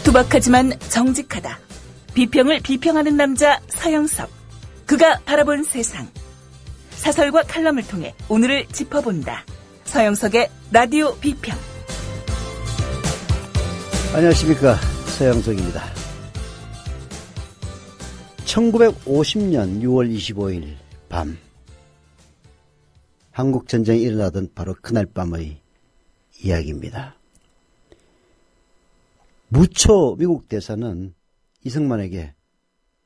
투박하지만 정직하다. 비평을 비평하는 남자 서영석. 그가 바라본 세상. 사설과 칼럼을 통해 오늘을 짚어본다. 서영석의 라디오 비평. 안녕하십니까, 서영석입니다. 1950년 6월 25일 밤, 한국전쟁이 일어나던 바로 그날 밤의 이야기입니다. 무초 미국 대사는 이승만에게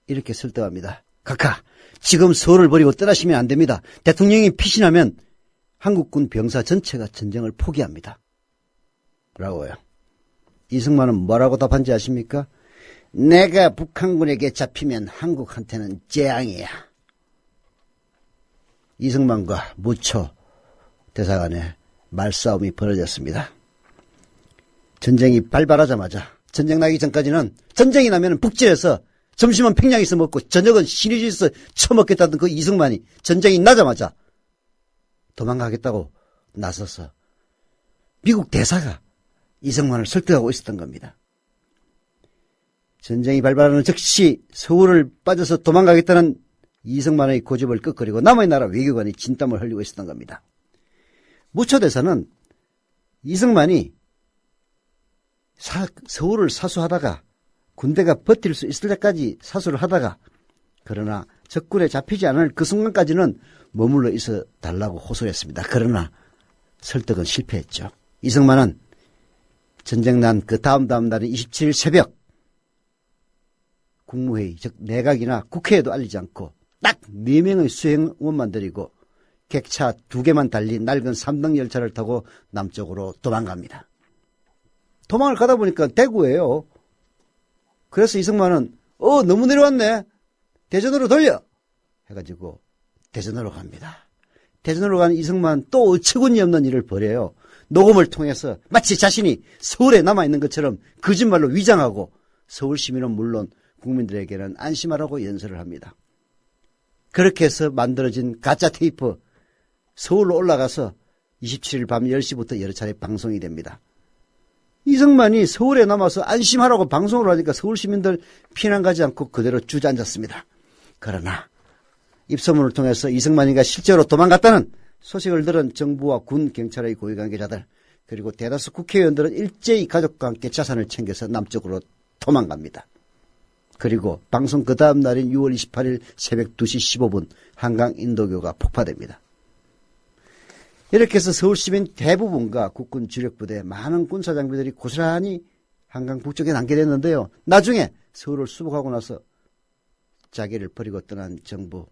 이렇게 설득합니다. 각하, 지금 서울을 버리고 떠나시면 안 됩니다. 대통령이 피신하면 한국군 병사 전체가 전쟁을 포기합니다. 라고요. 이승만은 뭐라고 답한지 아십니까? 내가 북한군에게 잡히면 한국한테는 재앙이야. 이승만과 무초 대사 간에 말싸움이 벌어졌습니다. 전쟁이 발발하자마자, 전쟁 나기 전까지는 전쟁이 나면 북진해서 점심은 평양에서 먹고 저녁은 신의주에서 처먹겠다던 그 이승만이 전쟁이 나자마자 도망가겠다고 나서서 미국 대사가 이승만을 설득하고 있었던 겁니다. 전쟁이 발발하는 즉시 서울을 빠져서 도망가겠다는 이승만의 고집을 끄끄리고 남의 나라 외교관이 진땀을 흘리고 있었던 겁니다. 무초 대사는 이승만이 서울을 사수하다가 군대가 버틸 수 있을 때까지 사수를 하다가, 그러나 적군에 잡히지 않을 그 순간까지는 머물러 있어 달라고 호소했습니다. 그러나 설득은 실패했죠. 이승만은 전쟁 난 그 다음 날인 27일 새벽, 국무회의, 즉 내각이나 국회에도 알리지 않고 딱 4명의 수행원만 데리고 객차 2개만 달린 낡은 3등 열차를 타고 남쪽으로 도망갑니다. 도망을 가다 보니까 대구예요. 그래서 이승만은 너무 내려왔네, 대전으로 돌려 해가지고 대전으로 갑니다. 대전으로 간 이승만 또 어처구니 없는 일을 벌여요. 녹음을 통해서 마치 자신이 서울에 남아있는 것처럼 거짓말로 위장하고 서울 시민은 물론 국민들에게는 안심하라고 연설을 합니다. 그렇게 해서 만들어진 가짜 테이프, 서울로 올라가서 27일 밤 10시부터 여러 차례 방송이 됩니다. 이승만이 서울에 남아서 안심하라고 방송을 하니까 서울 시민들 피난 가지 않고 그대로 주저앉았습니다. 그러나 입소문을 통해서 이승만이가 실제로 도망갔다는 소식을 들은 정부와 군, 경찰의 고위 관계자들, 그리고 대다수 국회의원들은 일제히 가족과 함께 자산을 챙겨서 남쪽으로 도망갑니다. 그리고 방송 그 다음 날인 6월 28일 새벽 2시 15분 한강 인도교가 폭파됩니다. 이렇게 해서 서울 시민 대부분과 국군 주력부대 많은 군사장비들이 고스란히 한강 북쪽에 남게 됐는데요. 나중에 서울을 수복하고 나서 자기를 버리고 떠난 정부,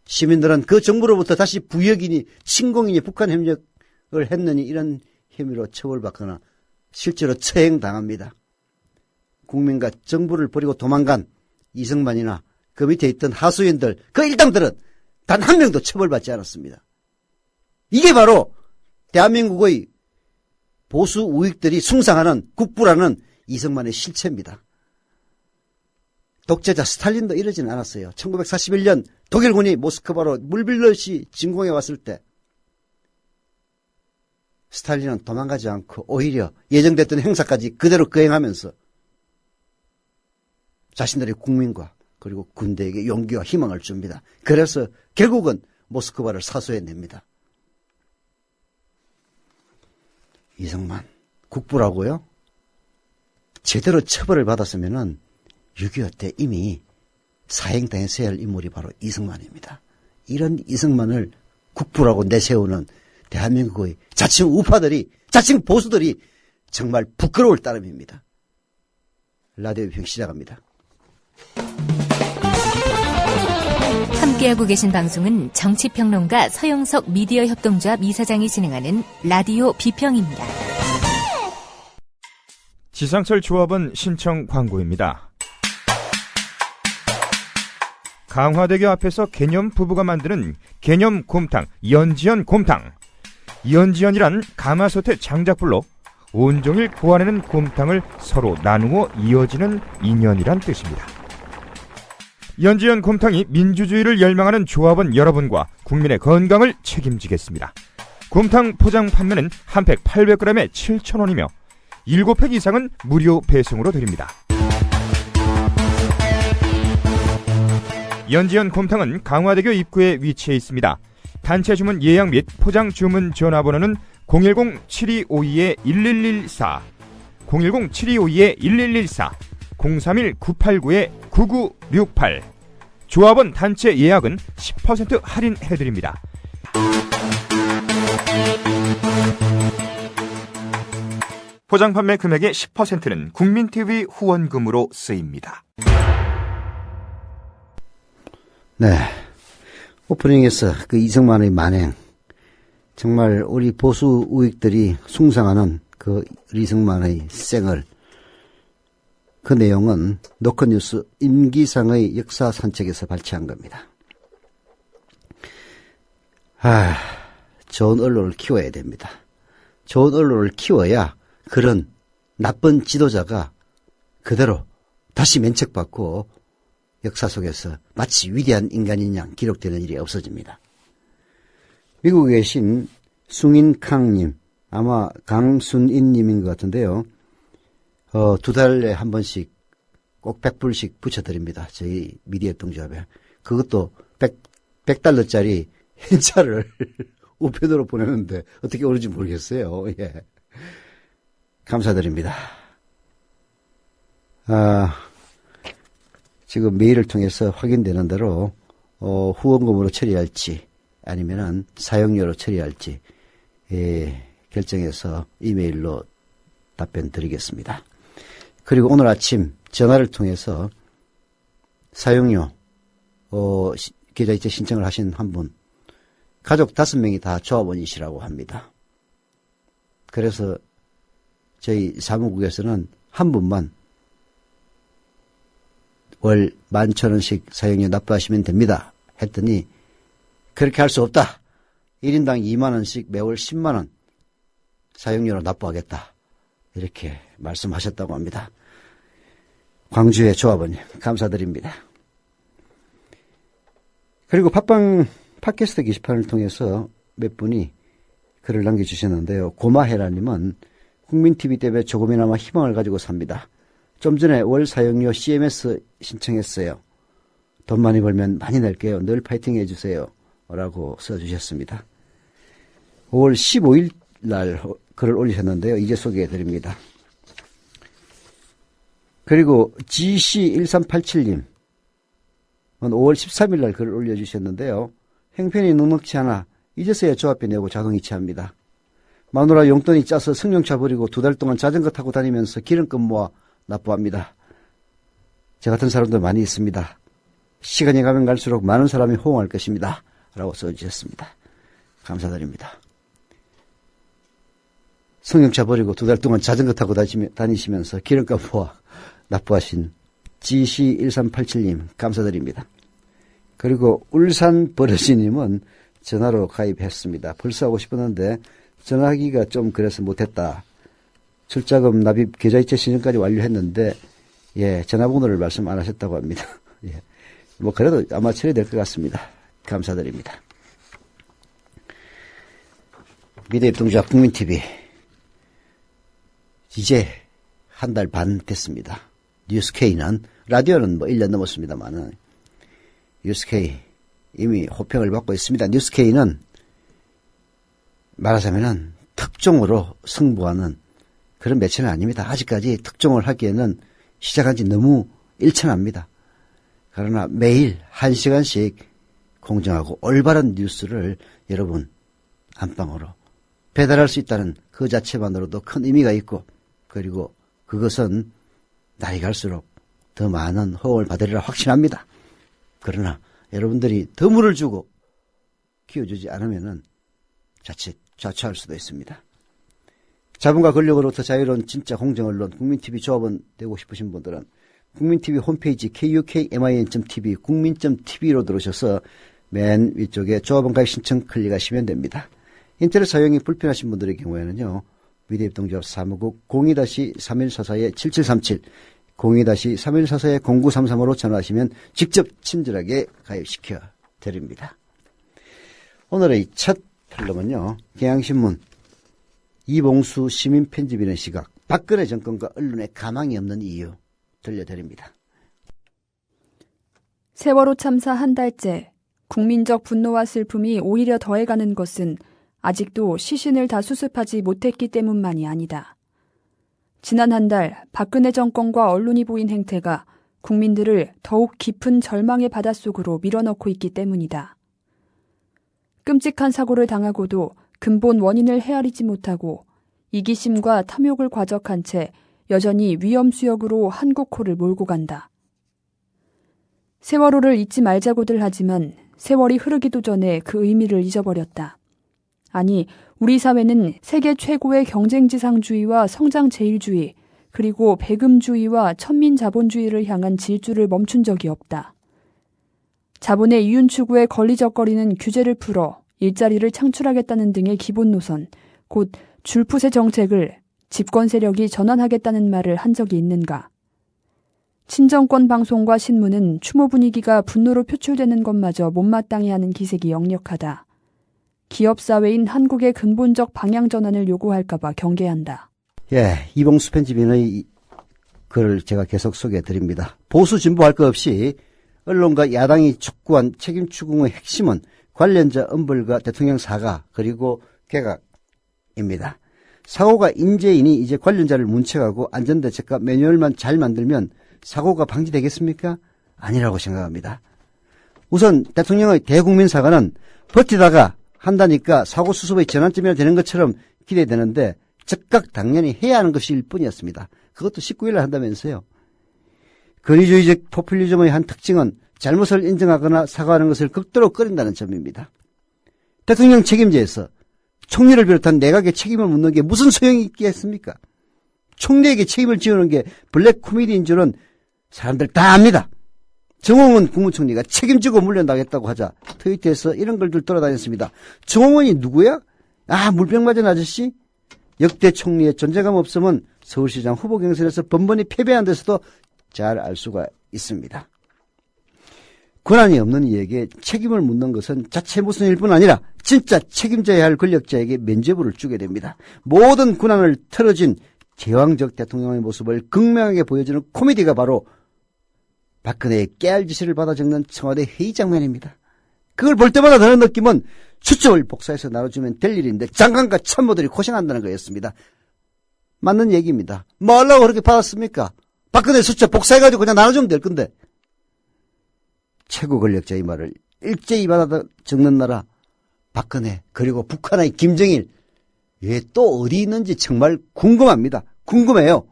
시민들은 그 정부로부터 다시 부역이니 침공이니 북한 협력을 했느니 이런 혐의로 처벌받거나 실제로 처형당합니다. 국민과 정부를 버리고 도망간 이승만이나 그 밑에 있던 하수인들, 그 일당들은 단 한 명도 처벌받지 않았습니다. 이게 바로 대한민국의 보수 우익들이 숭상하는 국부라는 이승만의 실체입니다. 독재자 스탈린도 이러지는 않았어요. 1941년 독일군이 모스크바로 물빌럿이 진공해 왔을 때 스탈린은 도망가지 않고 오히려 예정됐던 행사까지 그대로 거행하면서 자신들의 국민과 그리고 군대에게 용기와 희망을 줍니다. 그래서 결국은 모스크바를 사수해냅니다. 이승만, 국부라고요? 제대로 처벌을 받았으면은 6.25 때 이미 사형당했어야 할 인물이 바로 이승만입니다. 이런 이승만을 국부라고 내세우는 대한민국의 자칭 우파들이, 자칭 보수들이 정말 부끄러울 따름입니다. 라디오 비평 시작합니다. 함께하고 계신 방송은 정치평론가 서영석 미디어 협동조합 이사장이 진행하는 라디오 비평입니다. 지상철 조합원 신청 광고입니다. 강화대교 앞에서 개념 부부가 만드는 개념 곰탕, 연지연 곰탕. 연지연이란 가마솥의 장작불로 온종일 구워내는 곰탕을 서로 나누어 이어지는 인연이란 뜻입니다. 연지연 곰탕이 민주주의를 열망하는 조합원 여러분과 국민의 건강을 책임지겠습니다. 곰탕 포장 판매는 한 팩 800g에 7,000원이며 7팩 이상은 무료 배송으로 드립니다. 연지연 곰탕은 강화대교 입구에 위치해 있습니다. 단체 주문 예약 및 포장 주문 전화번호는 010-7252-1114, 010-7252-1114, 031-989-9968. 조합원 단체 예약은 10% 할인해드립니다. 포장 판매 금액의 10%는 국민TV 후원금으로 쓰입니다. 네. 오프닝에서 그 이승만의 만행, 정말 우리 보수 우익들이 숭상하는 그 이승만의 생을, 그 내용은 노컷뉴스 임기상의 역사 산책에서 발췌한 겁니다. 좋은 언론을 키워야 됩니다. 좋은 언론을 키워야 그런 나쁜 지도자가 그대로 다시 면책받고 역사 속에서 마치 위대한 인간인 양 기록되는 일이 없어집니다. 미국에 계신 숭인캉님, 아마 강순인님인 것 같은데요. 2달에 한 번씩 꼭 100불씩 붙여드립니다. 저희 미디어 협동조합에. 그것도 100달러짜리 행차를 우편으로 보내는데 어떻게 오는지 모르겠어요. 예. 감사드립니다. 지금 메일을 통해서 확인되는 대로 후원금으로 처리할지 아니면은 사용료로 처리할지 결정해서 이메일로 답변 드리겠습니다. 그리고 오늘 아침 전화를 통해서 사용료 계좌이체 신청을 하신 한 분, 가족 5명이 다 조합원이시라고 합니다. 그래서 저희 사무국에서는 한 분만 월 11,000원씩 사용료 납부하시면 됩니다. 했더니 그렇게 할 수 없다. 1인당 2만원씩 매월 10만원 사용료로 납부하겠다. 이렇게 말씀하셨다고 합니다. 광주의 조합원님 감사드립니다. 그리고 팟캐스트 게시판을 통해서 몇 분이 글을 남겨주셨는데요. 고마헤라님은 국민TV 때문에 조금이나마 희망을 가지고 삽니다. 좀 전에 월 사용료 CMS 신청했어요. 돈 많이 벌면 많이 낼게요. 늘 파이팅 해주세요. 라고 써주셨습니다. 5월 15일 날 글을 올리셨는데요. 이제 소개해드립니다. 그리고 GC1387님 5월 13일 날 글을 올려주셨는데요. 행편이 넉넉치 않아 이제서야 조합비 내고 자동이체합니다. 마누라 용돈이 짜서 승용차 버리고 2달 동안 자전거 타고 다니면서 기름값 모아 납부합니다. 저 같은 사람도 많이 있습니다. 시간이 가면 갈수록 많은 사람이 호응할 것입니다. 라고 써주셨습니다. 감사드립니다. 승용차 버리고 2달 동안 자전거 타고 다니시면서 기름값 모아 납부하신 GC1387님 감사드립니다. 그리고 울산 버러지님은 전화로 가입했습니다. 벌써 하고 싶었는데 전화하기가 좀 그래서 못했다. 출자금 납입 계좌이체 신청까지 완료했는데 전화번호를 말씀 안 하셨다고 합니다. 그래도 아마 처리될 것 같습니다. 감사드립니다. 미디어협동조합 국민TV 이제 한 달 반 됐습니다. 뉴스K는 라디오는 1년 넘었습니다만은 뉴스K 이미 호평을 받고 있습니다. 뉴스K는 말하자면은 특종으로 승부하는 그런 매체는 아닙니다. 아직까지 특종을 하기에는 시작한 지 너무 일천합니다. 그러나 매일 1시간씩 공정하고 올바른 뉴스를 여러분 안방으로 배달할 수 있다는 그 자체만으로도 큰 의미가 있고, 그리고 그것은 날이 갈수록 더 많은 호응을 받으리라 확신합니다. 그러나 여러분들이 더 물을 주고 키워주지 않으면은 자칫 좌초할 수도 있습니다. 자본과 권력으로부터 자유로운 진짜 공정언론 국민TV 조합원 되고 싶으신 분들은 국민TV 홈페이지 kukmin.tv 국민.tv로 들어오셔서 맨 위쪽에 조합원 가입 신청 클릭하시면 됩니다. 인터넷 사용이 불편하신 분들의 경우에는요. 미디어협동조합 사무국 02-3144-7737 02-3144-0933으로 전화하시면 직접 친절하게 가입시켜 드립니다. 오늘의 첫 필름은요. 경향신문 이봉수 시민편집인의 시각 박근혜 정권과 언론에 가망이 없는 이유 들려드립니다. 세월호 참사 한 달째 국민적 분노와 슬픔이 오히려 더해가는 것은 아직도 시신을 다 수습하지 못했기 때문만이 아니다. 지난 한 달 박근혜 정권과 언론이 보인 행태가 국민들을 더욱 깊은 절망의 바닷속으로 밀어넣고 있기 때문이다. 끔찍한 사고를 당하고도 근본 원인을 헤아리지 못하고 이기심과 탐욕을 과적한 채 여전히 위험수역으로 한국호를 몰고 간다. 세월호를 잊지 말자고들 하지만 세월이 흐르기도 전에 그 의미를 잊어버렸다. 아니, 우리 사회는 세계 최고의 경쟁지상주의와 성장제일주의, 그리고 배금주의와 천민자본주의를 향한 질주를 멈춘 적이 없다. 자본의 이윤 추구에 걸리적거리는 규제를 풀어 일자리를 창출하겠다는 등의 기본 노선, 곧 줄푸세 정책을 집권 세력이 전환하겠다는 말을 한 적이 있는가? 친정권 방송과 신문은 추모 분위기가 분노로 표출되는 것마저 못마땅해 하는 기색이 역력하다. 기업사회인 한국의 근본적 방향 전환을 요구할까봐 경계한다. 예, 이봉수 편집인의 글을 제가 계속 소개해드립니다. 보수 진보할 것 없이 언론과 야당이 촉구한 책임 추궁의 핵심은 관련자 엄벌과 대통령 사과 그리고 개각입니다. 사고가 인재이니 이제 관련자를 문책하고 안전대책과 매뉴얼만 잘 만들면 사고가 방지되겠습니까? 아니라고 생각합니다. 우선 대통령의 대국민 사과는 버티다가 한다니까 사고 수습의 전환점이 되는 것처럼 기대되는데 즉각 당연히 해야 하는 것일 뿐이었습니다. 그것도 19일날 한다면서요. 권위주의적 포퓰리즘의 한 특징은 잘못을 인정하거나 사과하는 것을 극도로 꺼린다는 점입니다. 대통령 책임제에서 총리를 비롯한 내각에 책임을 묻는 게 무슨 소용이 있겠습니까? 총리에게 책임을 지우는 게 블랙 코미디인 줄은 사람들 다 압니다. 정홍원 국무총리가 책임지고 물러나겠다고 하자 트위터에서 이런 글들 돌아다녔습니다. 정홍원이 누구야? 아, 물병 맞은 아저씨? 역대 총리의 존재감 없음은 서울시장 후보 경선에서 번번이 패배한 데서도 잘 알 수가 있습니다. 권한이 없는 이에게 책임을 묻는 것은 자체 모순일 뿐 아니라 진짜 책임져야 할 권력자에게 면죄부를 주게 됩니다. 모든 권한을 털어진 제왕적 대통령의 모습을 극명하게 보여주는 코미디가 바로 박근혜의 깨알 지시를 받아 적는 청와대 회의 장면입니다. 그걸 볼 때마다 드는 느낌은 수첩을 복사해서 나눠주면 될 일인데 장관과 참모들이 고생한다는 거였습니다. 맞는 얘기입니다. 뭐 하려고 그렇게 받았습니까? 박근혜 수첩 복사해가지고 그냥 나눠주면 될 건데. 최고 권력자의 말을 일제히 받아 적는 나라 박근혜 그리고 북한의 김정일 얘 또 어디 있는지 정말 궁금합니다. 궁금해요.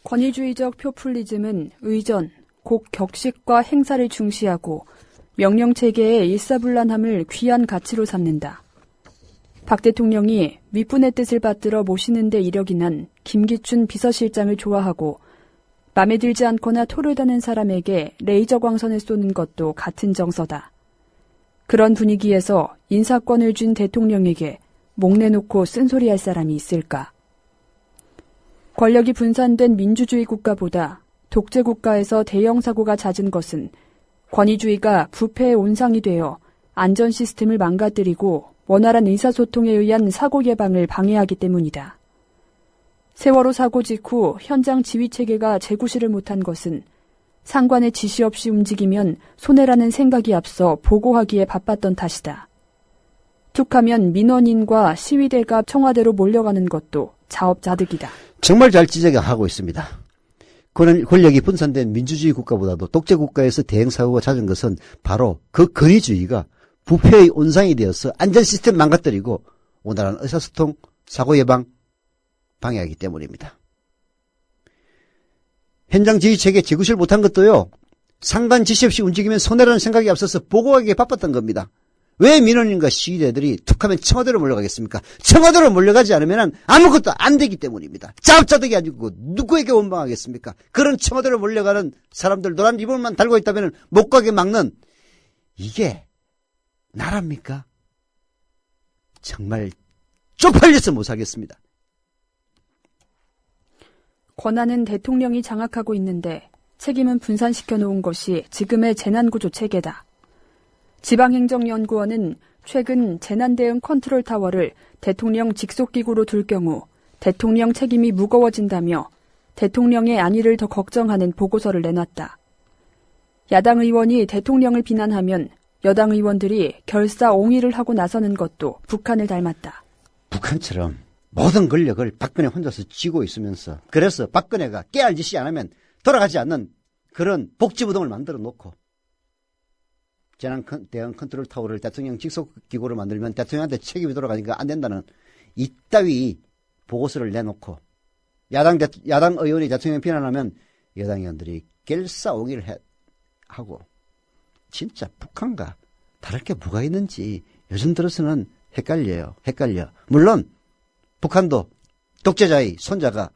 권위주의적 포퓰리즘은 의전, 곡격식과 행사를 중시하고 명령체계의 일사불란함을 귀한 가치로 삼는다. 박 대통령이 윗분의 뜻을 받들어 모시는 데 이력이 난 김기춘 비서실장을 좋아하고 맘에 들지 않거나 토를 다는 사람에게 레이저 광선을 쏘는 것도 같은 정서다. 그런 분위기에서 인사권을 준 대통령에게 목내놓고 쓴소리할 사람이 있을까? 권력이 분산된 민주주의 국가보다 독재 국가에서 대형 사고가 잦은 것은 권위주의가 부패의 온상이 되어 안전 시스템을 망가뜨리고 원활한 의사소통에 의한 사고 예방을 방해하기 때문이다. 세월호 사고 직후 현장 지휘체계가 재구시를 못한 것은 상관의 지시 없이 움직이면 손해라는 생각이 앞서 보고하기에 바빴던 탓이다. 툭하면 민원인과 시위대가 청와대로 몰려가는 것도 자업자득이다. 정말 잘 지적하고 있습니다. 권력이 분산된 민주주의 국가보다도 독재 국가에서 대형 사고가 잦은 것은 바로 그 권위주의가 부패의 온상이 되어서 안전 시스템 망가뜨리고 원활한 의사소통, 사고 예방, 방해하기 때문입니다. 현장 지휘 체계 재구시를 못한 것도요. 상관 지시 없이 움직이면 손해라는 생각이 앞서서 보고하기에 바빴던 겁니다. 왜 민원인과 시위대들이 툭하면 청와대로 몰려가겠습니까? 청와대로 몰려가지 않으면 아무것도 안 되기 때문입니다. 자업자득이 아니고 누구에게 원망하겠습니까? 그런 청와대로 몰려가는 사람들 노란 리본만 달고 있다면 못 가게 막는 이게 나랍니까? 정말 쪽팔려서 못 살겠습니다. 권한은 대통령이 장악하고 있는데 책임은 분산시켜 놓은 것이 지금의 재난구조 체계다. 지방행정연구원은 최근 재난대응 컨트롤타워를 대통령 직속기구로 둘 경우 대통령 책임이 무거워진다며 대통령의 안위를 더 걱정하는 보고서를 내놨다. 야당 의원이 대통령을 비난하면 여당 의원들이 결사옹위를 하고 나서는 것도 북한을 닮았다. 북한처럼 모든 권력을 박근혜 혼자서 쥐고 있으면서 그래서 박근혜가 깨알짓이 안 하면 돌아가지 않는 그런 복지부동을 만들어 놓고 재난 컨트롤 타워를 대통령 직속기구로 만들면 대통령한테 책임이 돌아가니까 안 된다는 이따위 보고서를 내놓고 야당 의원이 대통령 비난하면 여당 의원들이 결사옹위를 하고 진짜 북한과 다를 게 뭐가 있는지 요즘 들어서는 헷갈려. 물론 북한도 독재자의 손자가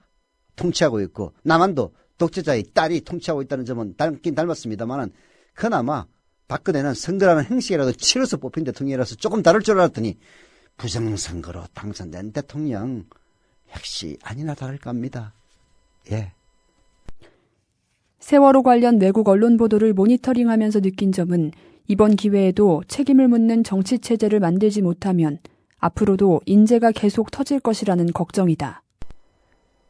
통치하고 있고 남한도 독재자의 딸이 통치하고 있다는 점은 닮긴 닮았습니다만은 그나마 박근혜는 선거라는 행식이라도 치러서 뽑힌 대통령이라서 조금 다를 줄 알았더니 부정선거로 당선된 대통령 역시 아니나 다를까 합니다. 예. 세월호 관련 외국 언론 보도를 모니터링하면서 느낀 점은 이번 기회에도 책임을 묻는 정치체제를 만들지 못하면 앞으로도 인재가 계속 터질 것이라는 걱정이다.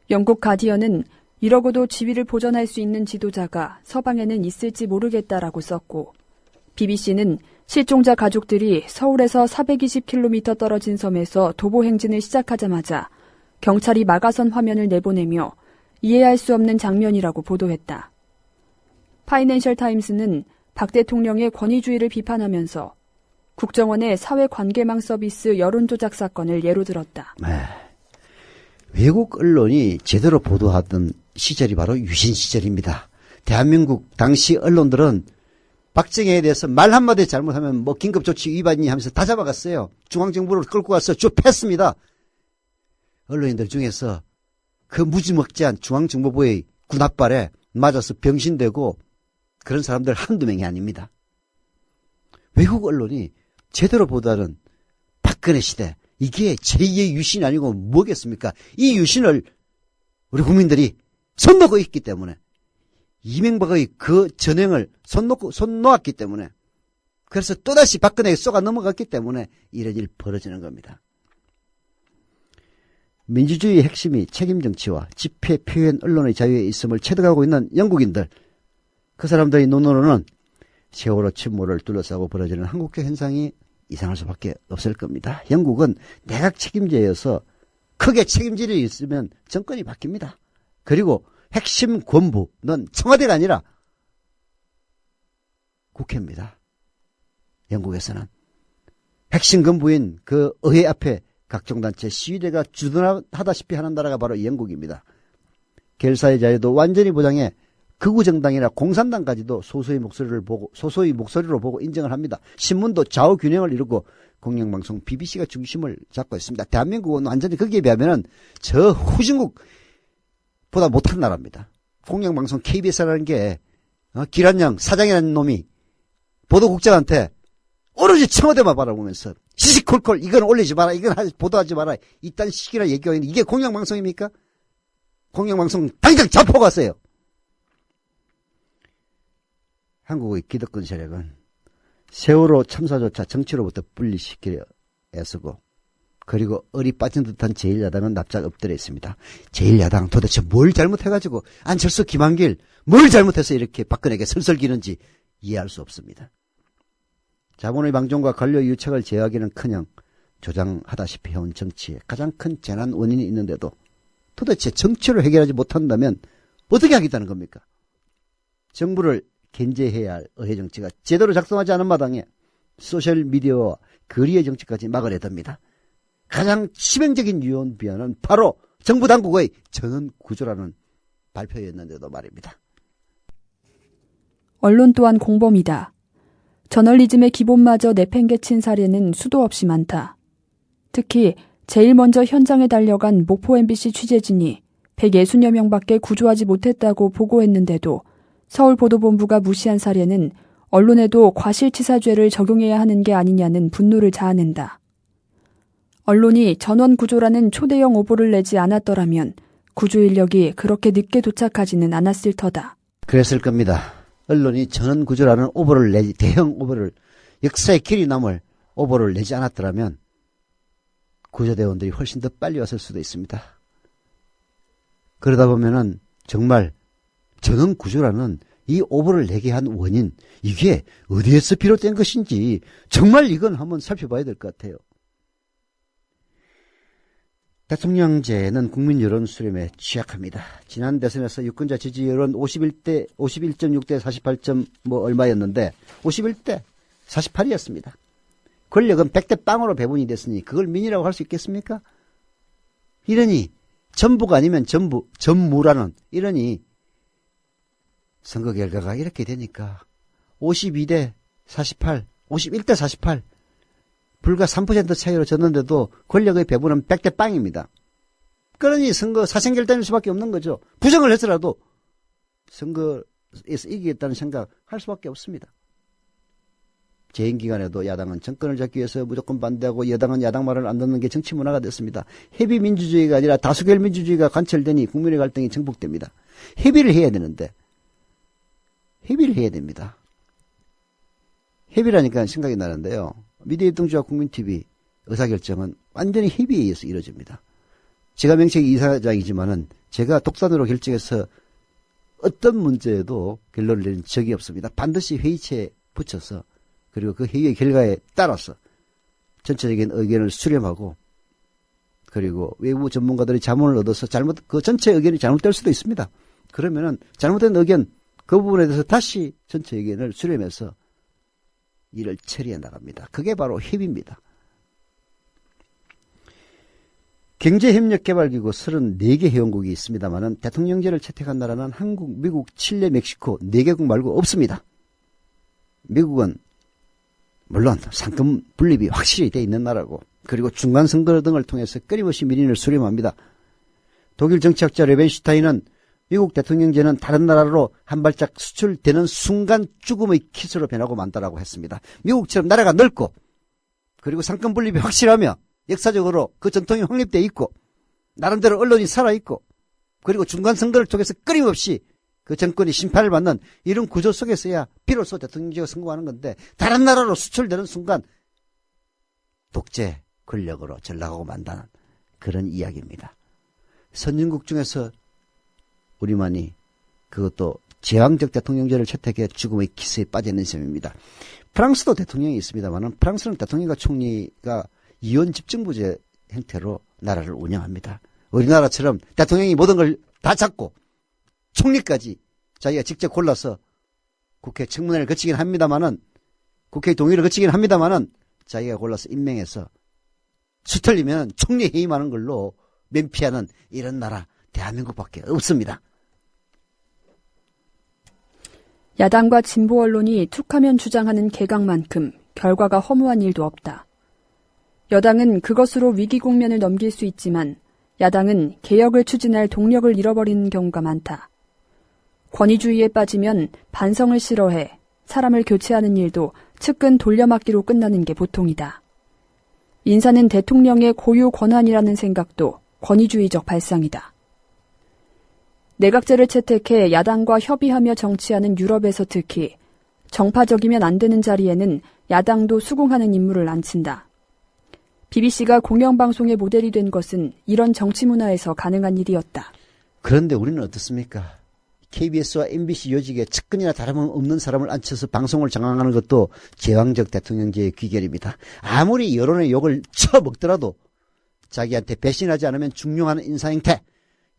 영국 가디언은 이러고도 지위를 보전할 수 있는 지도자가 서방에는 있을지 모르겠다라고 썼고 BBC는 실종자 가족들이 서울에서 420km 떨어진 섬에서 도보 행진을 시작하자마자 경찰이 막아선 화면을 내보내며 이해할 수 없는 장면이라고 보도했다. 파이낸셜 타임스는 박 대통령의 권위주의를 비판하면서 국정원의 사회관계망 서비스 여론조작 사건을 예로 들었다. 네. 외국 언론이 제대로 보도하던 시절이 바로 유신 시절입니다. 대한민국 당시 언론들은 박정희에 대해서 말 한마디 잘못하면 뭐 긴급조치 위반이 하면서 다 잡아갔어요. 중앙정부를 끌고 가서 쭉 팼습니다. 언론인들 중에서 그 무지막지한 중앙정보부의 군합발에 맞아서 병신되고 그런 사람들 한두 명이 아닙니다. 외국 언론이 제대로 보다는 박근혜 시대 이게 제2의 유신이 아니고 뭐겠습니까? 이 유신을 우리 국민들이 손 놓고 있기 때문에 이명박의 그 전횡을 손 놓았기 때문에 그래서 또다시 박근혜에 쏘가 넘어갔기 때문에 이런 일이 벌어지는 겁니다. 민주주의의 핵심이 책임정치와 집회, 표현, 언론의 자유에 있음을 체득하고 있는 영국인들 그 사람들의 논어로는 세월호 침몰을 둘러싸고 벌어지는 한국적 현상이 이상할 수밖에 없을 겁니다. 영국은 내각 책임제여서 크게 책임질 일이 있으면 정권이 바뀝니다. 그리고 핵심 권부는 청와대가 아니라 국회입니다. 영국에서는 핵심 권부인 그 의회 앞에 각종 단체 시위대가 주둔하다시피 하는 나라가 바로 영국입니다. 결사의 자유도 완전히 보장해 극우 정당이나 공산당까지도 소수의 목소리로 보고 인정을 합니다. 신문도 좌우 균형을 이루고 공영방송 BBC가 중심을 잡고 있습니다. 대한민국은 완전히 거기에 비하면은 저 후진국보다 못한 나라입니다. 공영방송 KBS라는 게 기란양 사장이라는 놈이 보도국장한테 오로지 청와대만 바라보면서 시시콜콜 이건 올리지 마라, 이건 보도하지 마라, 이딴 식이라 얘기하고 있는데 이게 공영방송입니까? 공영방송 당장 잡혀갔어요. 한국의 기득권 세력은 세월호 참사조차 정치로부터 분리시키려 애쓰고 그리고 얼이 빠진 듯한 제1야당은 납작 엎드려 있습니다. 제1야당 도대체 뭘 잘못해가지고 안철수 김한길 뭘 잘못해서 이렇게 박근혜에게 설설기는지 이해할 수 없습니다. 자본의 방종과 관료 유착을 제어하기는커녕 조장하다시피 해온 정치에 가장 큰 재난 원인이 있는데도 도대체 정치로 해결하지 못한다면 어떻게 하겠다는 겁니까? 정부를 견제해야 할 의회 정치가 제대로 작동하지 않은 마당에 소셜미디어와 거리의 정치까지 막으려 듭니다. 가장 치명적인 유언비어는 바로 정부 당국의 전원 구조라는 발표였는데도 말입니다. 언론 또한 공범이다. 저널리즘의 기본마저 내팽개친 사례는 수도 없이 많다. 특히 제일 먼저 현장에 달려간 목포 MBC 취재진이 160여 명밖에 구조하지 못했다고 보고했는데도 서울보도본부가 무시한 사례는 언론에도 과실치사죄를 적용해야 하는 게 아니냐는 분노를 자아낸다. 언론이 전원구조라는 초대형 오보를 내지 않았더라면 구조 인력이 그렇게 늦게 도착하지는 않았을 터다. 그랬을 겁니다. 언론이 전원구조라는 오보를 내지 대형 오보를 역사의 길이 남을 오보를 내지 않았더라면 구조대원들이 훨씬 더 빨리 왔을 수도 있습니다. 그러다 보면은 정말 전원 구조라는 이 오보를 내게 한 원인, 이게 어디에서 비롯된 것인지 정말 이건 한번 살펴봐야 될 것 같아요. 대통령제는 국민 여론 수렴에 취약합니다. 지난 대선에서 유권자 지지 여론 51.6대 48점 얼마였는데 51대 48이었습니다. 권력은 100대 빵으로 배분이 됐으니 그걸 민이라고 할 수 있겠습니까? 이러니 전부가 아니면 전무라는 이러니 선거 결과가 이렇게 되니까 52대 48, 51대 48 불과 3% 차이로 졌는데도 권력의 배분은 100대 빵입니다. 그러니 선거 사생결단일 수밖에 없는 거죠. 부정을 해서라도 선거에서 이기겠다는 생각할 수밖에 없습니다. 재임 기간에도 야당은 정권을 잡기 위해서 무조건 반대하고 여당은 야당 말을 안 듣는 게 정치 문화가 됐습니다. 협의 민주주의가 아니라 다수결 민주주의가 관철되니 국민의 갈등이 증폭됩니다. 협의를 해야 되는데 협의를 해야 됩니다. 협의라니까 생각이 나는데요. 미디어협동조합 국민TV 의사결정은 완전히 협의에 의해서 이루어집니다. 제가 명칭이 이사장이지만은 제가 독단으로 결정해서 어떤 문제에도 결론을 내린 적이 없습니다. 반드시 회의체에 붙여서 그리고 그 회의의 결과에 따라서 전체적인 의견을 수렴하고 그리고 외부 전문가들의 자문을 얻어서 그 전체 의견이 잘못될 수도 있습니다. 그러면은 잘못된 의견 그 부분에 대해서 다시 전체 의견을 수렴해서 일을 처리해 나갑니다. 그게 바로 협의입니다. 경제협력개발기구 34개 회원국이 있습니다만 대통령제를 채택한 나라는 한국, 미국, 칠레, 멕시코 4개국 말고 없습니다. 미국은 물론 상권 분립이 확실히 되어 있는 나라고 그리고 중간선거 등을 통해서 끊임없이 민의를 수렴합니다. 독일 정치학자 레벤슈타인은 미국 대통령제는 다른 나라로 한 발짝 수출되는 순간 죽음의 키스로 변하고 만다라고 했습니다. 미국처럼 나라가 넓고 그리고 상권 분립이 확실하며 역사적으로 그 전통이 확립되어 있고 나름대로 언론이 살아있고 그리고 중간선거를 통해서 끊임없이 그 정권이 심판을 받는 이런 구조 속에서야 비로소 대통령제가 성공하는 건데 다른 나라로 수출되는 순간 독재 권력으로 전락하고 만다는 그런 이야기입니다. 선진국 중에서 우리만이 그것도 제왕적 대통령제를 채택해 죽음의 기세에 빠져있는 셈입니다. 프랑스도 대통령이 있습니다만 프랑스는 대통령과 총리가 이원 집정부제 형태로 나라를 운영합니다. 우리나라처럼 대통령이 모든 걸 다 잡고 총리까지 자기가 직접 골라서 국회 청문회를 거치긴 합니다만은 국회 동의를 거치긴 합니다만은 자기가 골라서 임명해서 수틀리면 총리 해임하는 걸로 면피하는 이런 나라 대한민국밖에 없습니다. 야당과 진보 언론이 툭하면 주장하는 개각만큼 결과가 허무한 일도 없다. 여당은 그것으로 위기 국면을 넘길 수 있지만 야당은 개혁을 추진할 동력을 잃어버리는 경우가 많다. 권위주의에 빠지면 반성을 싫어해 사람을 교체하는 일도 측근 돌려막기로 끝나는 게 보통이다. 인사는 대통령의 고유 권한이라는 생각도 권위주의적 발상이다. 내각제를 채택해 야당과 협의하며 정치하는 유럽에서 특히 정파적이면 안 되는 자리에는 야당도 수긍하는 인물을 앉힌다. BBC가 공영방송의 모델이 된 것은 이런 정치 문화에서 가능한 일이었다. 그런데 우리는 어떻습니까? KBS와 MBC 요직에 측근이나 다름없는 사람을 앉혀서 방송을 장악하는 것도 제왕적 대통령제의 귀결입니다. 아무리 여론의 욕을 쳐먹더라도 자기한테 배신하지 않으면 중용하는 인사행태,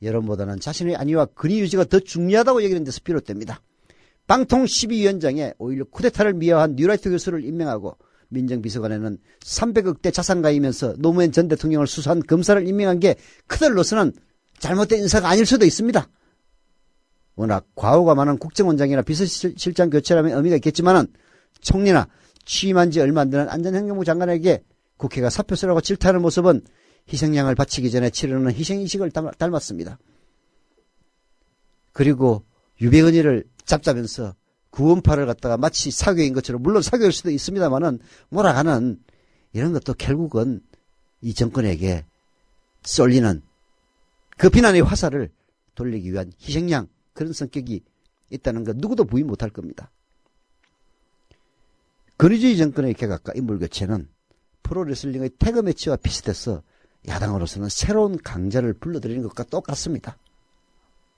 여론보다는 자신의 안위와 근위 유지가 더 중요하다고 여기는 데서 비롯됩니다. 방통 12위원장에 오히려 쿠데타를 미화한 뉴라이트 교수를 임명하고 민정비서관에는 300억대 자산가이면서 노무현 전 대통령을 수사한 검사를 임명한 게 그들로서는 잘못된 인사가 아닐 수도 있습니다. 워낙 과오가 많은 국정원장이나 비서실장 교체라면 의미가 있겠지만은 총리나 취임한 지 얼마 안 되는 안전행정부 장관에게 국회가 사표 쓰라고 질타하는 모습은 희생양을 바치기 전에 치르는 희생의식을 닮았습니다. 그리고 유병언니를 잡자면서 구원파를 갖다가 마치 사교인 것처럼, 물론 사교일 수도 있습니다만은 몰아가는 이런 것도 결국은 이 정권에게 쏠리는 그 비난의 화살을 돌리기 위한 희생양, 그런 성격이 있다는 것 누구도 부인 못할 겁니다. 권위주의 정권의 개각과 인물교체는 프로레슬링의 태그 매치와 비슷해서 야당으로서는 새로운 강자를 불러들이는 것과 똑같습니다.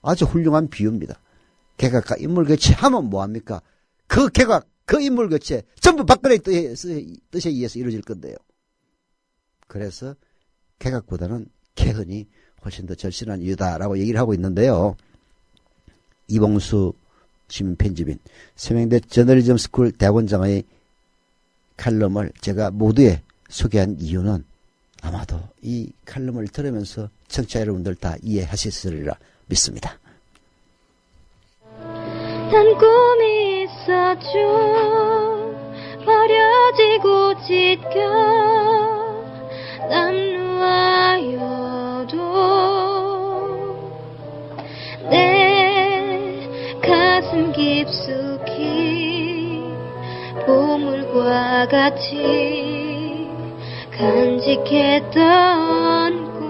아주 훌륭한 비유입니다. 개각과 인물교체하면 뭐합니까? 그 개각, 그 인물교체 전부 박근혜의 뜻에 의해서 이루어질 건데요. 그래서 개각보다는 개헌이 훨씬 더 절실한 이유다라고 얘기를 하고 있는데요. 이봉수 시민편집인 서명대 저널리즘 스쿨 대학원장의 칼럼을 제가 모두에 소개한 이유는 아마도 이 칼럼을 들으면서 청취자 여러분들 다 이해하셨으리라 믿습니다. 난 꿈이 있었죠. 버려지고 찢겨 남루하여도 내 가슴 깊숙이 보물과 같이 간직했던 꿈.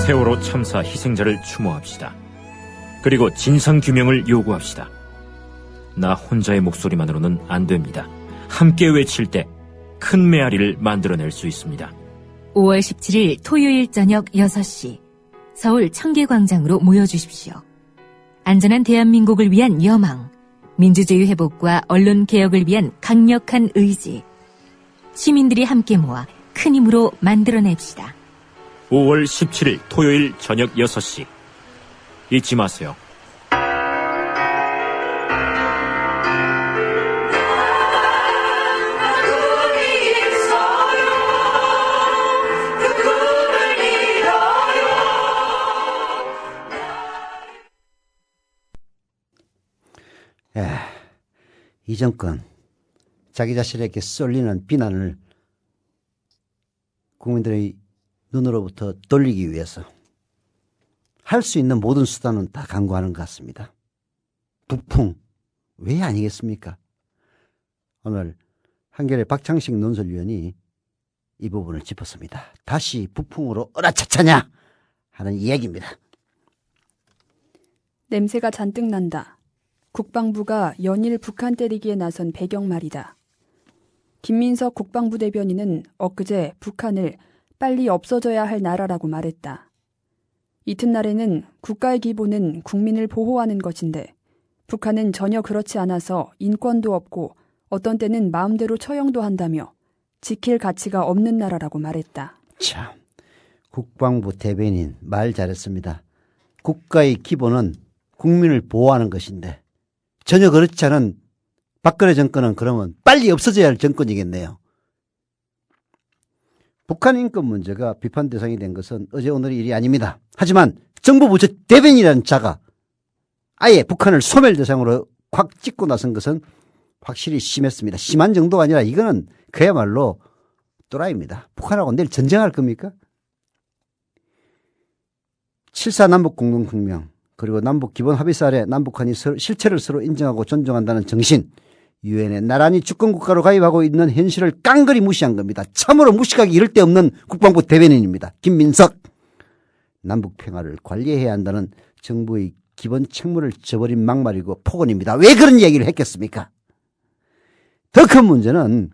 세월호 참사 희생자를 추모합시다. 그리고 진상규명을 요구합시다. 나 혼자의 목소리만으로는 안 됩니다. 함께 외칠 때 큰 메아리를 만들어낼 수 있습니다. 5월 17일 토요일 저녁 6시 서울 청계광장으로 모여주십시오. 안전한 대한민국을 위한 여망, 민주주의 회복과 언론개혁을 위한 강력한 의지, 시민들이 함께 모아 큰 힘으로 만들어냅시다. 5월 17일 토요일 저녁 6시 잊지 마세요. 이 정권 자기 자신에게 쏠리는 비난을 국민들의 눈으로부터 돌리기 위해서 할 수 있는 모든 수단은 다 강구하는 것 같습니다. 북풍 왜 아니겠습니까? 오늘 한겨레 박창식 논설위원이 이 부분을 짚었습니다. 다시 북풍으로 으라차차냐 하는 이야기입니다. 냄새가 잔뜩 난다. 국방부가 연일 북한 때리기에 나선 배경 말이다. 김민석 국방부 대변인은 엊그제 북한을 빨리 없어져야 할 나라라고 말했다. 이튿날에는 국가의 기본은 국민을 보호하는 것인데 북한은 전혀 그렇지 않아서 인권도 없고 어떤 때는 마음대로 처형도 한다며 지킬 가치가 없는 나라라고 말했다. 참, 국방부 대변인 말 잘했습니다. 국가의 기본은 국민을 보호하는 것인데 전혀 그렇지 않은 박근혜 정권은 그러면 빨리 없어져야 할 정권이겠네요. 북한 인권 문제가 비판 대상이 된 것은 어제 오늘의 일이 아닙니다. 하지만 정부 부처 대변인이라는 자가 아예 북한을 소멸 대상으로 확 찍고 나선 것은 확실히 심했습니다. 심한 정도가 아니라 이거는 그야말로 또라이입니다. 북한하고 내일 전쟁할 겁니까? 7.4 남북공동혁명 그리고 남북 기본 합의서 아래 남북한이 실체를 서로 인정하고 존중한다는 정신, 유엔에 나란히 주권국가로 가입하고 있는 현실을 깡그리 무시한 겁니다. 참으로 무식하기 이를 데 없는 국방부 대변인입니다. 김민석. 남북평화를 관리해야 한다는 정부의 기본 책무를 저버린 막말이고 폭언입니다. 왜 그런 얘기를 했겠습니까? 더 큰 문제는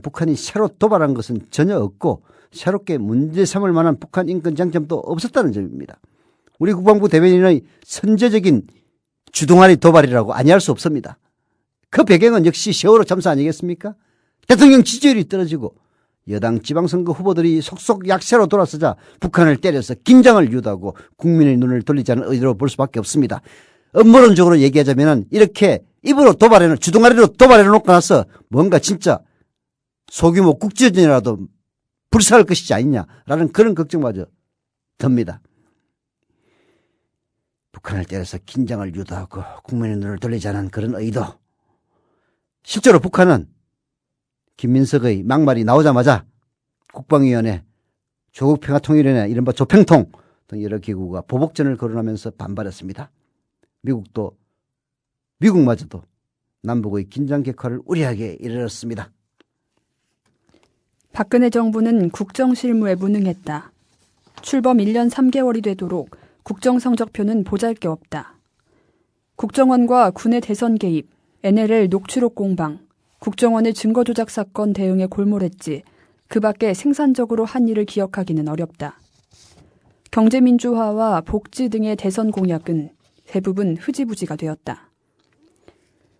북한이 새로 도발한 것은 전혀 없고 새롭게 문제 삼을 만한 북한 인권 장점도 없었다는 점입니다. 우리 국방부 대변인의 선제적인 주동아리 도발이라고 아니할 수 없습니다. 그 배경은 역시 세월호 참사 아니겠습니까? 대통령 지지율이 떨어지고 여당 지방선거 후보들이 속속 약세로 돌아서자 북한을 때려서 긴장을 유도하고 국민의 눈을 돌리자는 의도로 볼 수밖에 없습니다. 음모론적으로 얘기하자면 이렇게 입으로 도발해놓고 주둥아리로 도발해놓고 나서 뭔가 진짜 소규모 국지전이라도 불사할 것이지 않느냐라는 그런 걱정마저 듭니다. 북한을 때려서 긴장을 유도하고 국민의 눈을 돌리자는 그런 의도. 실제로 북한은 김민석의 막말이 나오자마자 국방위원회, 조국평화통일위원회, 이른바 조평통 등 여러 기구가 보복전을 거론하면서 반발했습니다. 미국마저도 남북의 긴장 격화를 우려하게 이르렀습니다. 박근혜 정부는 국정 실무에 무능했다. 출범 1년 3개월이 되도록 국정 성적표는 보잘것없다. 국정원과 군의 대선 개입, NLL 녹취록 공방, 국정원의 증거 조작 사건 대응에 골몰했지 그 밖에 생산적으로 한 일을 기억하기는 어렵다. 경제민주화와 복지 등의 대선 공약은 대부분 흐지부지가 되었다.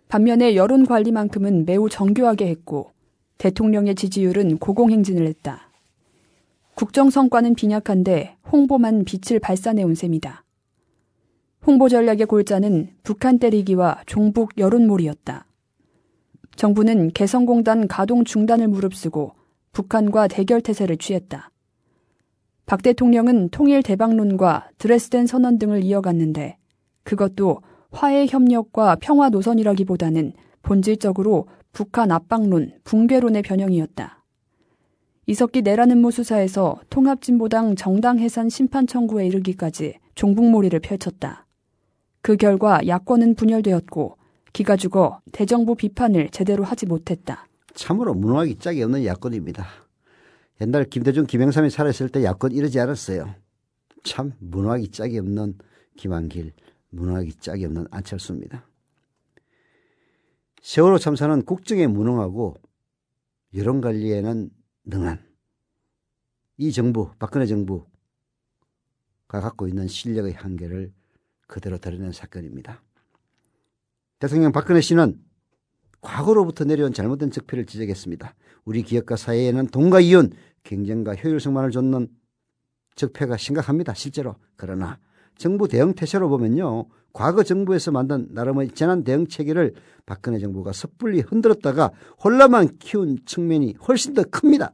반면에 여론 관리만큼은 매우 정교하게 했고 대통령의 지지율은 고공행진을 했다. 국정 성과는 빈약한데 홍보만 빛을 발산해온 셈이다. 홍보 전략의 골자는 북한 때리기와 종북 여론몰이였다. 정부는 개성공단 가동 중단을 무릅쓰고 북한과 대결태세를 취했다. 박 대통령은 통일 대박론과 드레스덴 선언 등을 이어갔는데 그것도 화해 협력과 평화 노선이라기보다는 본질적으로 북한 압박론, 붕괴론의 변형이었다. 이석기 내란음모 수사에서 통합진보당 정당 해산 심판 청구에 이르기까지 종북몰이를 펼쳤다. 그 결과 야권은 분열되었고 기가 죽어 대정부 비판을 제대로 하지 못했다. 참으로 무능하기 짝이 없는 야권입니다. 옛날 김대중, 김영삼이 살아있을 때 야권 이러지 않았어요. 참 무능하기 짝이 없는 김한길, 무능하기 짝이 없는 안철수입니다. 세월호 참사는 국정에 무능하고 여론관리에는 능한 이 정부, 박근혜 정부가 갖고 있는 실력의 한계를 그대로 드러낸 사건입니다. 대통령 박근혜 씨는 과거로부터 내려온 잘못된 적폐를 지적했습니다. 우리 기업과 사회에는 돈과 이윤, 경쟁과 효율성만을 좇는 적폐가 심각합니다. 실제로. 그러나 정부 대응 태세로 보면요. 과거 정부에서 만든 나름의 재난 대응 체계를 박근혜 정부가 섣불리 흔들었다가 혼란만 키운 측면이 훨씬 더 큽니다.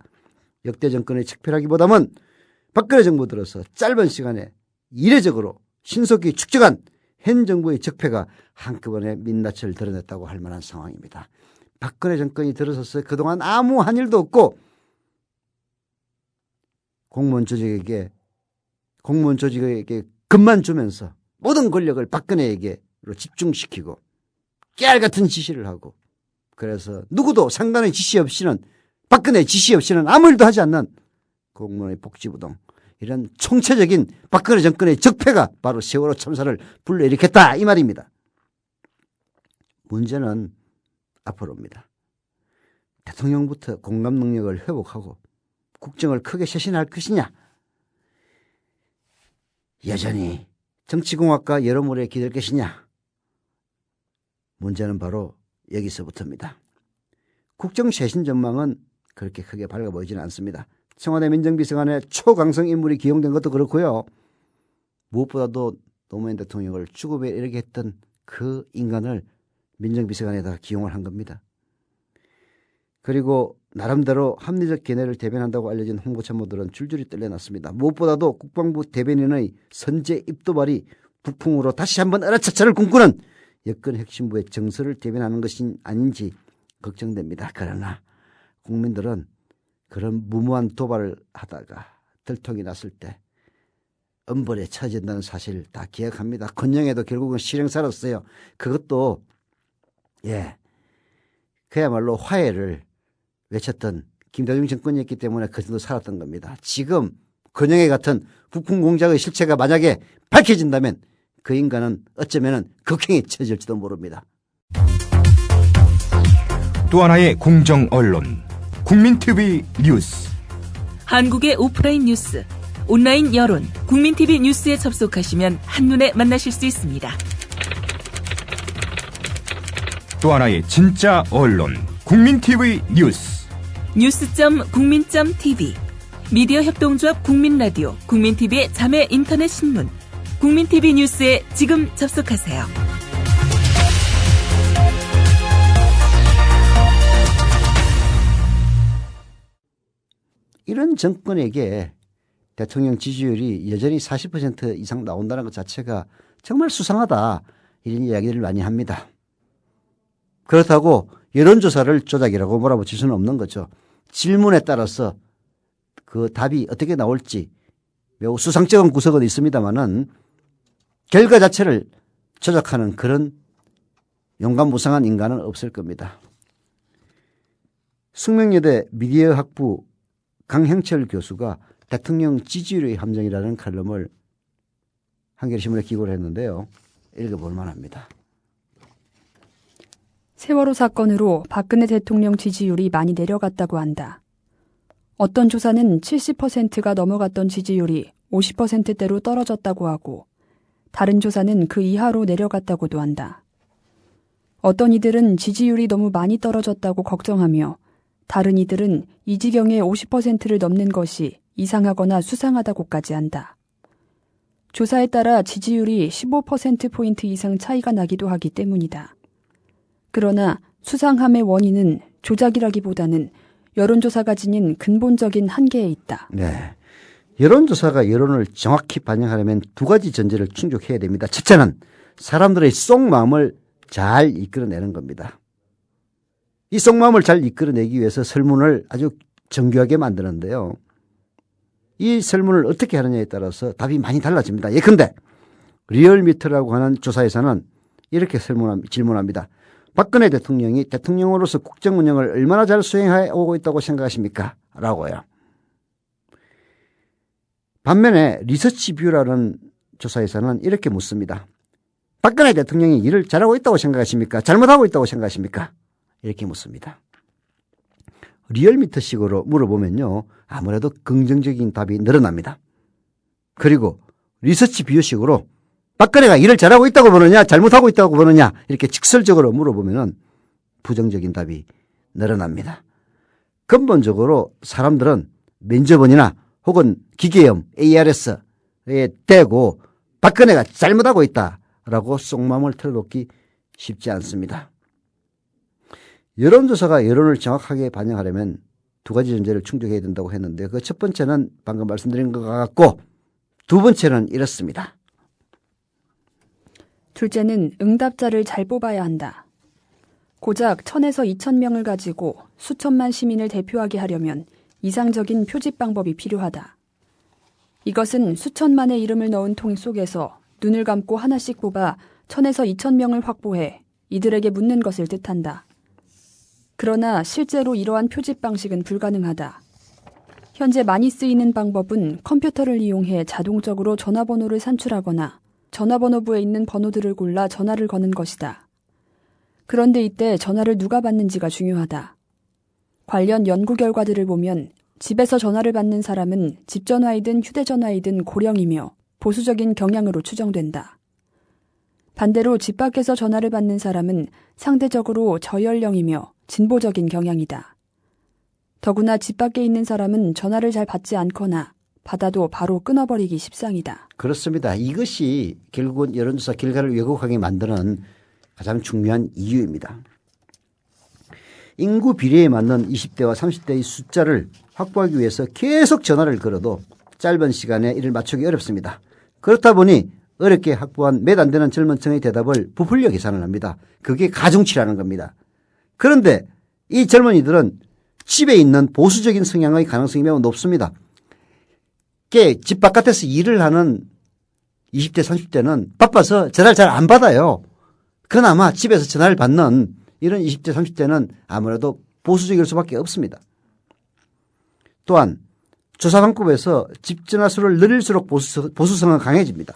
역대 정권의 적폐라기보다는 박근혜 정부 들어서 짧은 시간에 이례적으로 신속히 축적한 현 정부의 적폐가 한꺼번에 민낯을 드러냈다고 할 만한 상황입니다. 박근혜 정권이 들어서서 그동안 아무 한 일도 없고 공무원 조직에게 급만 주면서 모든 권력을 박근혜에게로 집중시키고 깨알같은 지시를 하고 그래서 누구도 상관의 지시 없이는 박근혜 지시 없이는 아무 일도 하지 않는 공무원의 복지부동 이런 총체적인 박근혜 정권의 적폐가 바로 세월호 참사를 불러일으켰다 이 말입니다. 문제는 앞으로입니다. 대통령부터 공감 능력을 회복하고 국정을 크게 쇄신할 것이냐 여전히 정치공학과 여러모레 기댈 것이냐 문제는 바로 여기서부터입니다. 국정 쇄신 전망은 그렇게 크게 밝아 보이지는 않습니다. 청와대 민정비서관에 초강성 인물이 기용된 것도 그렇고요. 무엇보다도 노무현 대통령을 죽음에 이르게 했던 그 인간을 민정비서관에다 기용을 한 겁니다. 그리고 나름대로 합리적 견해를 대변한다고 알려진 홍보참모들은 줄줄이 떨려났습니다. 무엇보다도 국방부 대변인의 선제 입도발이 북풍으로 다시 한번 으라차차를 꿈꾸는 여권 핵심부의 정서를 대변하는 것이 아닌지 걱정됩니다. 그러나 국민들은 그런 무모한 도발을 하다가 들통이 났을 때 엄벌에 처해진다는 사실 다 기억합니다. 권영에도 결국은 실행 살았어요. 그것도 그야말로 화해를 외쳤던 김대중 정권이었기 때문에 그 정도 살았던 겁니다. 지금 권영애 같은 북풍 공작의 실체가 만약에 밝혀진다면 그 인간은 어쩌면 극형에 처해질지도 모릅니다. 또 하나의 공정 언론 국민TV 뉴스. 한국의 오프라인 뉴스, 온라인 여론, 국민TV 뉴스에 접속하시면 한눈에 만나실 수 있습니다. 또 하나의 진짜 언론 국민TV 뉴스. 뉴스.국민.tv, 미디어 협동조합 국민라디오, 국민TV의 자매 인터넷 신문, 국민TV 뉴스에 지금 접속하세요. 이런 정권에게 대통령 지지율이 여전히 40% 이상 나온다는 것 자체가 정말 수상하다 이런 이야기를 많이 합니다. 그렇다고 여론조사를 조작이라고 몰아붙일 수는 없는 거죠. 질문에 따라서 그 답이 어떻게 나올지 매우 수상쩍은 구석은 있습니다만은 결과 자체를 조작하는 그런 용감무상한 인간은 없을 겁니다. 숙명여대 미디어학부 강행철 교수가 대통령 지지율의 함정이라는 칼럼을 한겨레신문에 기고를 했는데요. 읽어볼 만합니다. 세월호 사건으로 박근혜 대통령 지지율이 많이 내려갔다고 한다. 어떤 조사는 70%가 넘어갔던 지지율이 50%대로 떨어졌다고 하고 다른 조사는 그 이하로 내려갔다고도 한다. 어떤 이들은 지지율이 너무 많이 떨어졌다고 걱정하며 다른 이들은 이 지경의 50%를 넘는 것이 이상하거나 수상하다고까지 한다. 조사에 따라 지지율이 15%포인트 이상 차이가 나기도 하기 때문이다. 그러나 수상함의 원인은 조작이라기보다는 여론조사가 지닌 근본적인 한계에 있다. 네. 여론조사가 여론을 정확히 반영하려면 두 가지 전제를 충족해야 됩니다. 첫째는 사람들의 속마음을 잘 이끌어내는 겁니다. 이 속마음을 잘 이끌어내기 위해서 설문을 아주 정교하게 만드는데요. 이 설문을 어떻게 하느냐에 따라서 답이 많이 달라집니다. 예컨대 리얼미터라고 하는 조사에서는 이렇게 질문합니다. 박근혜 대통령이 대통령으로서 국정 운영을 얼마나 잘 수행해 오고 있다고 생각하십니까? 라고요. 반면에 리서치뷰라는 조사에서는 이렇게 묻습니다. 박근혜 대통령이 일을 잘하고 있다고 생각하십니까? 잘못하고 있다고 생각하십니까? 이렇게 묻습니다. 리얼미터식으로 물어보면요. 아무래도 긍정적인 답이 늘어납니다. 그리고 리서치뷰식으로 박근혜가 일을 잘하고 있다고 보느냐 잘못하고 있다고 보느냐 이렇게 직설적으로 물어보면 부정적인 답이 늘어납니다. 근본적으로 사람들은 면접원이나 혹은 기계음 ARS에 대고 박근혜가 잘못하고 있다라고 속마음을 털어놓기 쉽지 않습니다. 여론조사가 여론을 정확하게 반영하려면 두 가지 전제를 충족해야 된다고 했는데 그 첫 번째는 방금 말씀드린 것 같고 두 번째는 이렇습니다. 둘째는 응답자를 잘 뽑아야 한다. 고작 1000에서 2000명을 가지고 수천만 시민을 대표하게 하려면 이상적인 표집 방법이 필요하다. 이것은 수천만의 이름을 넣은 통 속에서 눈을 감고 하나씩 뽑아 1000에서 2000명을 확보해 이들에게 묻는 것을 뜻한다. 그러나 실제로 이러한 표집 방식은 불가능하다. 현재 많이 쓰이는 방법은 컴퓨터를 이용해 자동적으로 전화번호를 산출하거나 전화번호부에 있는 번호들을 골라 전화를 거는 것이다. 그런데 이때 전화를 누가 받는지가 중요하다. 관련 연구 결과들을 보면 집에서 전화를 받는 사람은 집전화이든 휴대전화이든 고령이며 보수적인 경향으로 추정된다. 반대로 집 밖에서 전화를 받는 사람은 상대적으로 저연령이며 진보적인 경향이다. 더구나 집 밖에 있는 사람은 전화를 잘 받지 않거나 받아도 바로 끊어버리기 십상이다. 그렇습니다. 이것이 결국은 여론조사 결과를 왜곡하게 만드는 가장 중요한 이유입니다. 인구 비례에 맞는 20대와 30대의 숫자를 확보하기 위해서 계속 전화를 걸어도 짧은 시간에 이를 맞추기 어렵습니다. 그렇다 보니 어렵게 확보한 몇 안 되는 젊은 층의 대답을 부풀려 계산을 합니다. 그게 가중치라는 겁니다. 그런데 이 젊은이들은 집에 있는 보수적인 성향의 가능성이 매우 높습니다. 집 바깥에서 일을 하는 20대, 30대는 바빠서 전화를 잘 안 받아요. 그나마 집에서 전화를 받는 이런 20대, 30대는 아무래도 보수적일 수밖에 없습니다. 또한 조사 방법에서 집 전화 수를 늘릴수록 보수성은 강해집니다.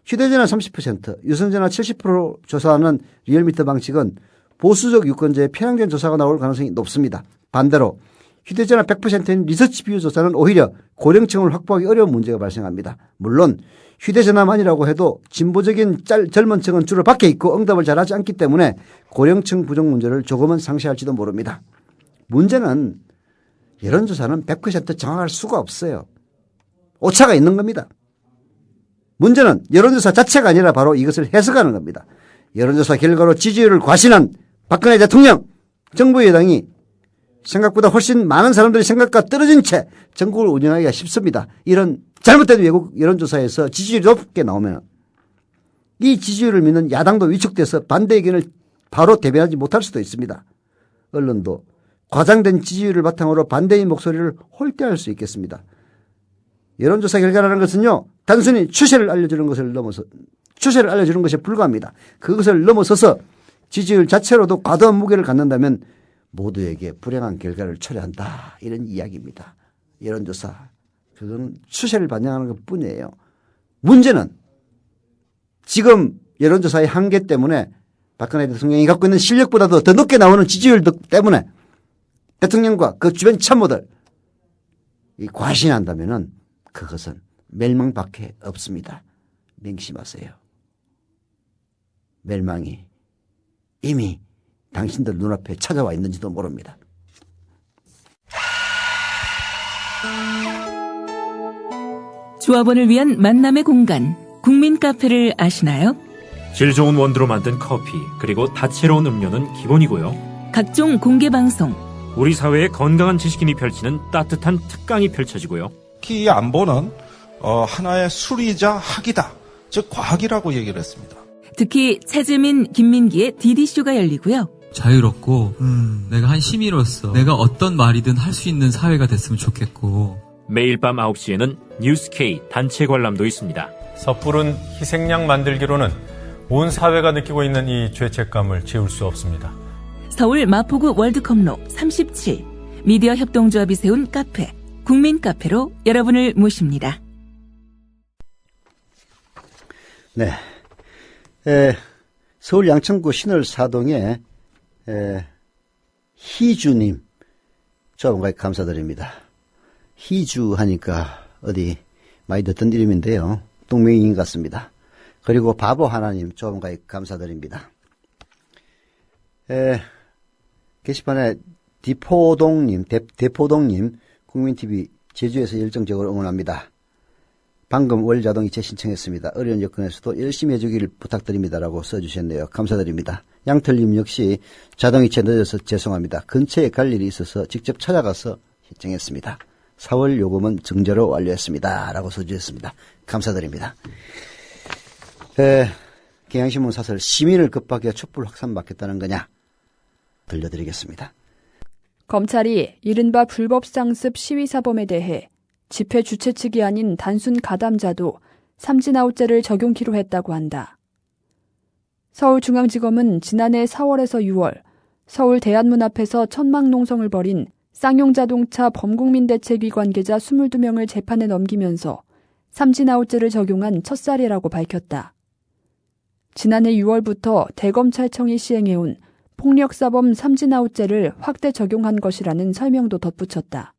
휴대전화 30%, 유선전화 70% 조사하는 리얼미터 방식은 보수적 유권자의 편향된 조사가 나올 가능성이 높습니다. 반대로 휴대전화 100%인 리서치뷰 조사는 오히려 고령층을 확보하기 어려운 문제가 발생합니다. 물론 휴대전화만이라고 해도 진보적인 젊은 층은 주로 밖에 있고 응답을 잘하지 않기 때문에 고령층 부정 문제를 조금은 상쇄할지도 모릅니다. 문제는 여론조사는 100% 정확할 수가 없어요. 오차가 있는 겁니다. 문제는 여론조사 자체가 아니라 바로 이것을 해석하는 겁니다. 여론조사 결과로 지지율을 과신한 박근혜 대통령, 정부 여당이 생각보다 훨씬 많은 사람들이 생각과 떨어진 채 정국을 운영하기가 쉽습니다. 이런 잘못된 외국 여론조사에서 지지율이 높게 나오면 이 지지율을 믿는 야당도 위축돼서 반대 의견을 바로 대변하지 못할 수도 있습니다. 언론도 과장된 지지율을 바탕으로 반대의 목소리를 홀대할 수 있겠습니다. 여론조사 결과라는 것은요, 단순히 추세를 알려주는 것에 불과합니다. 그것을 넘어서서 지지율 자체로도 과도한 무게를 갖는다면 모두에게 불행한 결과를 초래한다. 이런 이야기입니다. 여론조사. 그건 추세를 반영하는 것 뿐이에요. 문제는 지금 여론조사의 한계 때문에 박근혜 대통령이 갖고 있는 실력보다도 더 높게 나오는 지지율 때문에 대통령과 그 주변 참모들 과신한다면은 그것은 멸망밖에 없습니다. 명심하세요. 멸망이 이미 당신들 눈앞에 찾아와 있는지도 모릅니다. 조합원을 위한 만남의 공간, 국민 카페를 아시나요? 질 좋은 원두로 만든 커피, 그리고 다채로운 음료는 기본이고요. 각종 공개 방송, 우리 사회의 건강한 지식인이 펼치는 따뜻한 특강이 펼쳐지고요. 특히 이 안보는 하나의 술이자 학이다. 즉 과학이라고 얘기를 했습니다. 특히 차재민, 김민기의 DD쇼가 열리고요. 자유롭고 내가 한 시민으로서 내가 어떤 말이든 할 수 있는 사회가 됐으면 좋겠고 매일 밤 9시에는 뉴스K 단체 관람도 있습니다. 섣부른 희생양 만들기로는 온 사회가 느끼고 있는 이 죄책감을 지울 수 없습니다. 서울 마포구 월드컵로 37 미디어 협동조합이 세운 카페, 국민 카페로 여러분을 모십니다. 네. 서울 양천구 신월 사동에 희주님 조합원가에 감사드립니다. 희주 하니까 어디 많이 듣던 이름인데요. 동명이인 같습니다. 그리고 바보 하나님 조합원가에 감사드립니다. 게시판에 대포동님 국민TV 제주에서 열정적으로 응원합니다. 방금 월자동이체 신청했습니다. 어려운 여건에서도 열심히 해주길 부탁드립니다라고 써주셨네요. 감사드립니다. 양털님 역시 자동이체 늦어서 죄송합니다. 근처에 갈 일이 있어서 직접 찾아가서 신청했습니다. 4월 요금은 증자로 완료했습니다. 라고 써주셨습니다. 감사드립니다. 경향신문 사설 시민을 급하게 촛불 확산 막겠다는 거냐 들려드리겠습니다. 검찰이 이른바 불법 상습 시위사범에 대해 집회 주최 측이 아닌 단순 가담자도 삼진아웃죄를 적용키로 했다고 한다. 서울중앙지검은 지난해 4월에서 6월 서울 대한문 앞에서 천막농성을 벌인 쌍용자동차 범국민대책위 관계자 22명을 재판에 넘기면서 삼진아웃죄를 적용한 첫 사례라고 밝혔다. 지난해 6월부터 대검찰청이 시행해온 폭력사범 삼진아웃죄를 확대 적용한 것이라는 설명도 덧붙였다.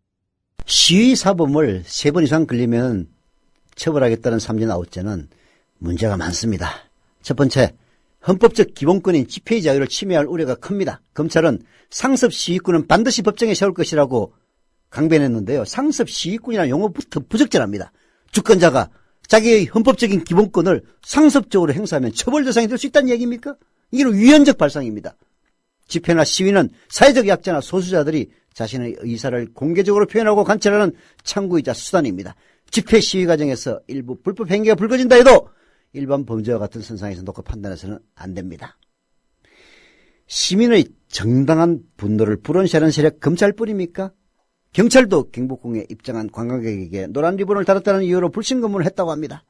시위사범을 3번 이상 걸리면 처벌하겠다는 삼진아웃죄는 문제가 많습니다. 첫 번째, 헌법적 기본권인 집회의 자유를 침해할 우려가 큽니다. 검찰은 상습 시위꾼은 반드시 법정에 세울 것이라고 강변했는데요. 상습 시위꾼이라는 용어부터 부적절합니다. 주권자가 자기의 헌법적인 기본권을 상습적으로 행사하면 처벌 대상이 될 수 있다는 얘기입니까? 이건 위헌적 발상입니다. 집회나 시위는 사회적 약자나 소수자들이 자신의 의사를 공개적으로 표현하고 관찰하는 창구이자 수단입니다. 집회 시위 과정에서 일부 불법 행위가 불거진다 해도 일반 범죄와 같은 선상에서 놓고 판단해서는 안 됩니다. 시민의 정당한 분노를 불온시하는 세력 검찰뿐입니까? 경찰도 경복궁에 입장한 관광객에게 노란 리본을 달았다는 이유로 불신 검문을 했다고 합니다.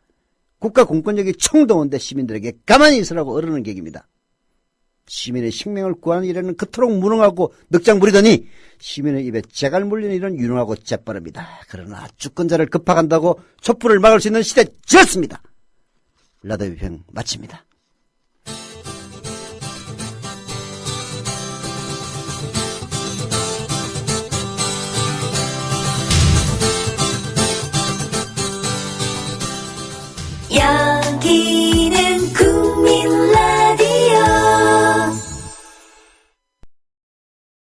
국가 공권력이 총동원돼 시민들에게 가만히 있으라고 어르는 객입니다. 시민의 생명을 구하는 일에는 그토록 무능하고 늑장 부리더니 시민의 입에 재갈 물리는 일은 유능하고 재빠릅니다. 그러나 주권자를 급박한다고 촛불을 막을 수 있는 시대 지었습니다. 라디오 비평 마칩니다. 야